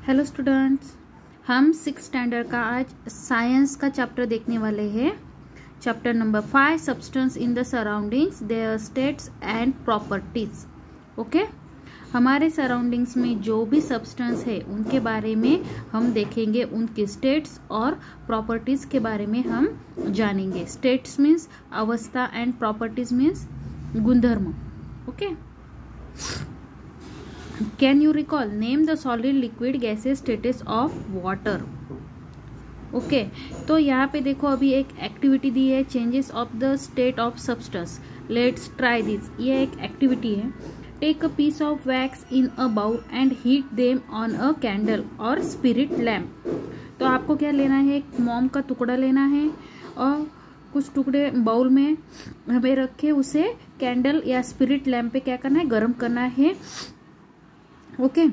Hello students, हम 6 standard का आज साइंस का चैप्टर देखने वाले हैं। Chapter number 5, substance in the surroundings, their states and properties. Okay, हमारे सराउंडिंग्स में जो भी सब्सटेंस है उनके बारे में हम देखेंगे, उनके स्टेट्स और प्रॉपर्टीज के बारे में हम जानेंगे। स्टेट्स मीन्स अवस्था एंड प्रॉपर्टीज मीन्स गुणधर्म। Okay, Can you recall? Name the solid, liquid, gaseous status of water. Okay, तो यहाँ पे देखो अभी एक एक्टिविटी दी है, changes of the state of substance. Let's try this. ये एक एक्टिविटी है। Take a piece of wax in a bowl and heat them on a candle or spirit lamp. तो आपको क्या लेना है, एक मोम का टुकड़ा लेना है और कुछ टुकड़े बाउल में हमें रखे, उसे कैंडल या स्पिरिट लैम्प पे क्या करना है, गर्म करना है। ओके,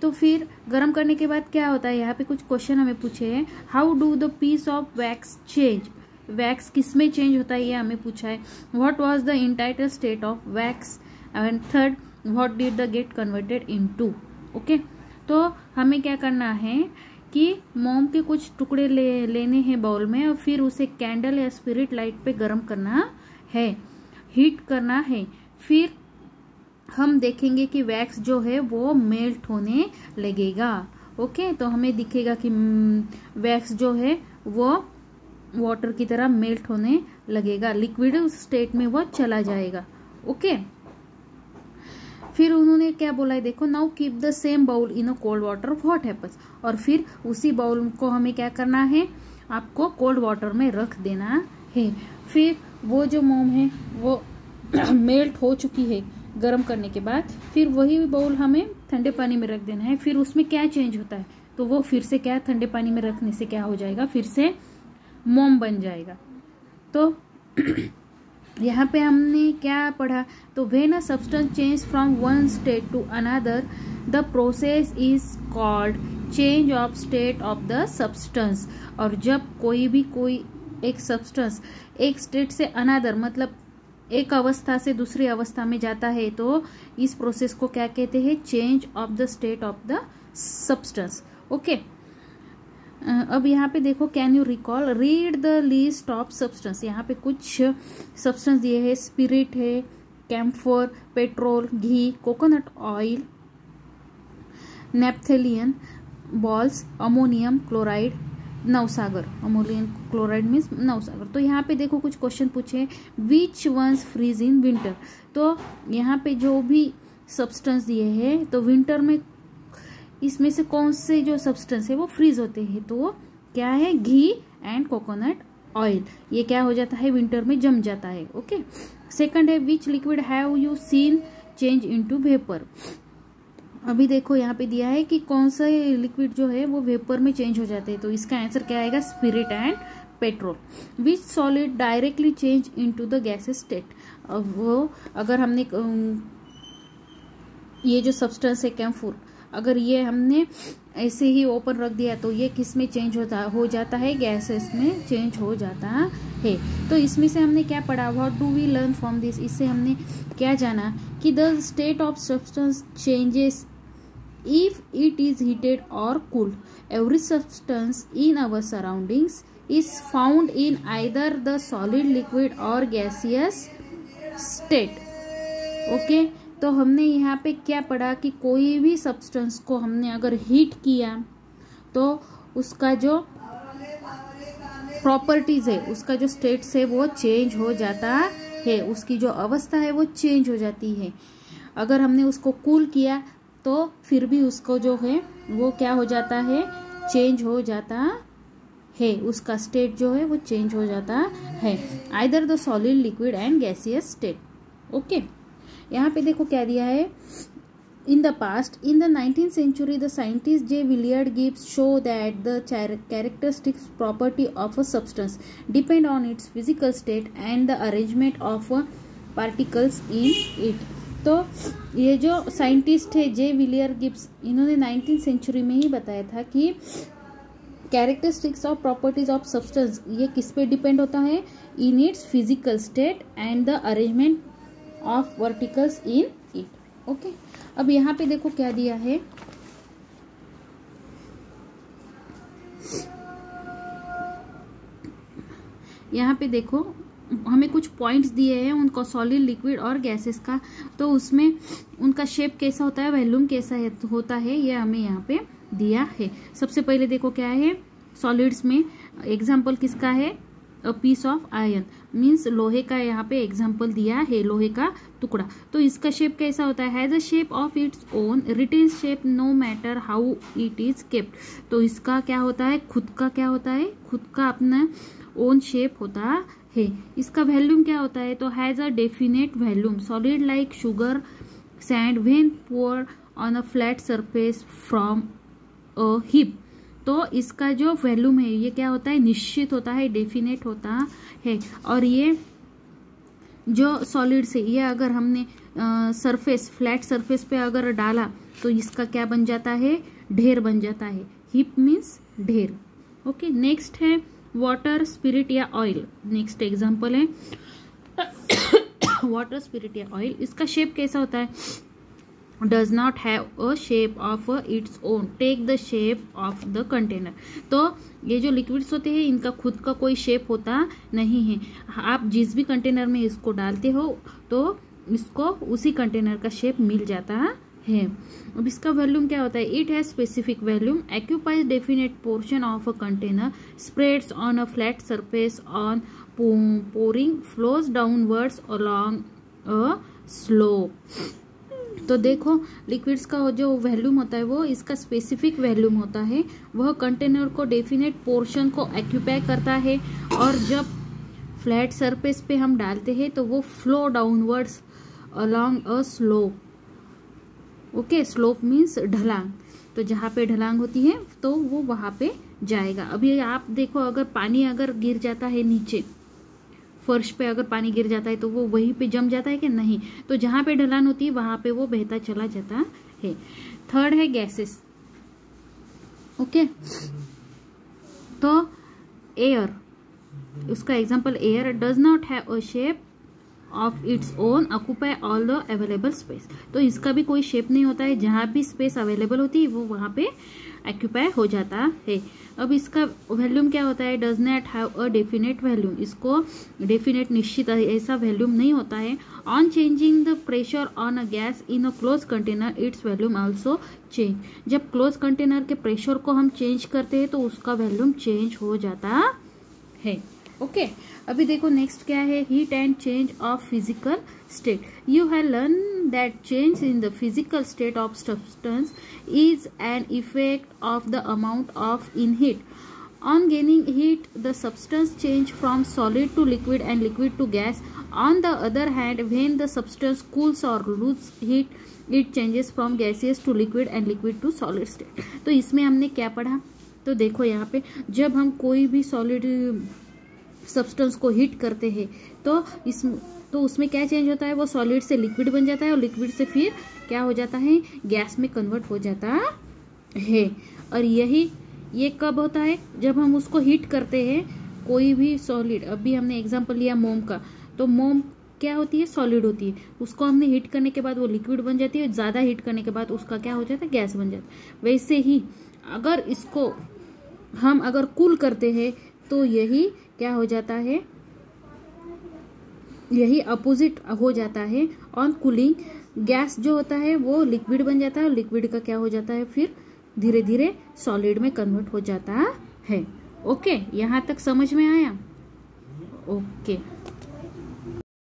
तो फिर गर्म करने के बाद क्या होता है, यहाँ पे कुछ क्वेश्चन हमें पूछे हैं। How do the piece of wax change? Wax किस में चेंज होता है ये हमें पूछा है। What was the initial state of wax and third what did the get converted into. Okay, तो हमें क्या करना है कि मोम के कुछ टुकड़े लेने हैं बाउल में और फिर उसे कैंडल या स्पिरिट लाइट पे गर्म करना है, हीट करना है। फिर हम देखेंगे कि वैक्स जो है वो मेल्ट होने लगेगा। ओके, तो हमें दिखेगा कि वैक्स जो है वो वाटर की तरह मेल्ट होने लगेगा, लिक्विड स्टेट में वो चला जाएगा। ओके, फिर उन्होंने क्या बोला है, देखो, now keep the same bowl in a cold water, what happens. और फिर उसी बाउल को हमें क्या करना है, आपको कोल्ड वाटर में रख देना है। फिर वो जो मोम है वो मेल्ट हो चुकी है गर्म करने के बाद, फिर वही बाउल हमें ठंडे पानी में रख देना है। फिर उसमें क्या चेंज होता है, तो वो फिर से क्या, ठंडे पानी में रखने से क्या हो जाएगा, फिर से मोम बन जाएगा। तो यहाँ पे हमने क्या पढ़ा, तो when a substance change from one state to another the process is called change of state of the substance. और जब कोई एक सब्सटेंस एक स्टेट से अनदर मतलब एक अवस्था से दूसरी अवस्था में जाता है, तो इस प्रोसेस को क्या कहते हैं, change of the state of the substance. Okay, अब यहाँ पे देखो, can you recall, read the list of substance. यहाँ पे कुछ सब्सटेंस दिए है, स्पिरिट है, कैम्फर, पेट्रोल, घी, coconut oil, naphthalene balls, ammonium chloride, नवसागर। अमोनियम क्लोराइड मीन्स नवसागर। तो यहाँ पे देखो कुछ क्वेश्चन पूछे, which ones freeze in winter. तो यहाँ पे जो भी सब्सटेंस दिए हैं, तो विंटर में इसमें से कौन से जो सब्सटेंस है वो फ्रीज होते हैं, तो क्या है, घी एंड कोकोनट ऑयल। ये क्या हो जाता है, विंटर में जम जाता है। ओके, सेकंड है, विच liquid have you seen change into vapour. अभी देखो यहाँ पे दिया है कि कौन सा लिक्विड जो है वो वेपर में चेंज हो जाते हैं, तो इसका आंसर क्या आएगा, spirit and petrol. Which solid directly change into the gases state. अब वो अगर हमने ये जो सब्सटेंस है कैम्फर, अगर ये हमने ऐसे ही ओपन रख दिया तो ये किस में चेंज हो जाता है, गैसेस में चेंज हो जाता है। तो इसमें से हमने क्या पढ़ा, what do we learn from this. इससे हमने क्या जाना कि the state of substance changes if it is heated और cooled. Every substance in our surroundings is found in either the solid, liquid और गैसियस स्टेट। ओके, तो हमने यहाँ पे क्या पढ़ा कि कोई भी सब्सटेंस को हमने अगर हीट किया तो उसका जो प्रॉपर्टीज है, उसका जो स्टेट्स है वो चेंज हो जाता है, उसकी जो अवस्था है वो चेंज हो जाती है। अगर हमने उसको कूल किया तो फिर भी उसको जो है वो क्या हो जाता है, चेंज हो जाता है, उसका स्टेट जो है वो चेंज हो जाता है, either the solid, liquid and gaseous state. Okay, यहाँ पे देखो क्या दिया है, in the past, in the 19th century the scientist J. Willard Gibbs show that the characteristics property of a substance depend on its physical state and the arrangement of particles in it। तो ये जो scientist है जे विलियर Gibbs, इन्होंने 19th century में ही बताया था कि characteristics of properties of substance ये किस पे डिपेंड होता है, in its physical state and the arrangement of verticals in it. Okay, अब यहाँ पे देखो क्या दिया है, यहाँ पे देखो हमें कुछ पॉइंट्स दिए हैं उनको सॉलिड, लिक्विड और गैसेस का, तो उसमें उनका शेप कैसा होता है, वॉल्यूम कैसा होता है, ये हमें यहाँ पे दिया है। सबसे पहले देखो क्या है, सॉलिड्स में एग्जाम्पल किसका है, a piece of iron, means लोहे का यहाँ पे एग्जाम्पल दिया है, लोहे का टुकड़ा। तो इसका शेप कैसा होता है, has a shape of its own retain shape no matter how it is kept. तो इसका क्या होता है, खुद का क्या होता है, खुद का अपना ओन शेप होता है। इसका वॉल्यूम क्या होता है, तो has a definite volume solid like sugar sand when pour on a flat surface from a heap. तो इसका जो वॉल्यूम है ये क्या होता है, निश्चित होता है, डेफिनेट होता है। और ये जो सॉलिड से ये अगर हमने सरफेस, फ्लैट सरफेस पे अगर डाला तो इसका क्या बन जाता है, ढेर बन जाता है। हिप मीन्स ढेर। ओके, नेक्स्ट है वाटर, स्पिरिट या ऑयल। नेक्स्ट एग्जांपल है वाटर, स्पिरिट या ऑयल। इसका शेप कैसा होता है, does not have a shape of its own, take the shape of the container. तो ये जो लिक्विड्स होते हैं इनका खुद का कोई शेप होता नहीं है, आप जिस भी कंटेनर में इसको डालते हो तो इसको उसी कंटेनर का शेप मिल जाता है। अब इसका वॉल्यूम क्या होता है, it has specific volume, occupies definite portion of a container, spreads on a flat surface on pouring, flows downwards along a slope. तो देखो लिक्विड्स का जो वॉल्यूम होता है वो इसका स्पेसिफिक वॉल्यूम होता है, वह कंटेनर को डेफिनेट पोर्शन को एक्यूपाई करता है, और जब फ्लैट सरफेस पे हम डालते हैं तो वो flow downwards along a slope. Okay, slope means ढलांग, तो जहाँ पे ढलांग होती है तो वो वहां पे जाएगा। अभी आप देखो अगर पानी अगर गिर जाता है नीचे, फर्श पे अगर पानी गिर जाता है तो वो वहीं पे जम जाता है कि नहीं, तो जहां पे ढलान होती है वहां पे वो बहता चला जाता है। थर्ड है गैसेस। ओके, तो एयर, उसका example air, does not have a shape of its own, occupy all the available space. तो इसका भी कोई शेप नहीं होता है, जहां भी स्पेस अवेलेबल होती है वो वहां पे ऑक्यूपाई हो जाता है। अब इसका वॉल्यूम क्या होता है, does not have a definite volume, इसको डेफिनेट निश्चित ऐसा वॉल्यूम नहीं होता है। On changing the pressure on a gas in a close container its volume also change. जब क्लोज कंटेनर के प्रेशर को हम चेंज करते हैं तो उसका वॉल्यूम चेंज हो जाता है। ओके, अभी देखो नेक्स्ट क्या है, heat and change of physical state. You have learn that change in the physical state of substance is an effect of the amount of in heat. On gaining heat the substance change from solid to liquid and liquid to gas. On the other hand when the substance cools और lose heat it changes from gaseous to liquid and liquid to solid state. तो इसमें हमने क्या पढ़ा, तो देखो यहाँ पे जब हम कोई भी सॉलिड सब्सटेंस को हीट करते हैं तो उसमें क्या चेंज होता है, वो सॉलिड से लिक्विड बन जाता है और लिक्विड से फिर क्या हो जाता है, गैस में कन्वर्ट हो जाता है। और ये कब होता है, जब हम उसको हीट करते हैं कोई भी सॉलिड। अभी हमने एग्जांपल लिया मोम का, तो मोम क्या होती है, सॉलिड होती है, उसको हमने हीट करने के बाद वो लिक्विड बन जाती है, ज्यादा हीट करने के बाद उसका क्या हो जाता है, गैस बन जाता है। वैसे ही अगर इसको हम अगर कूल करते हैं तो यही क्या हो जाता है, यही अपोजिट हो जाता है। ऑन कूलिंग गैस जो होता है वो लिक्विड बन जाता है और लिक्विड का क्या हो जाता है, फिर धीरे धीरे सॉलिड में कन्वर्ट हो जाता है। ओके, यहाँ तक समझ में आया? ओके।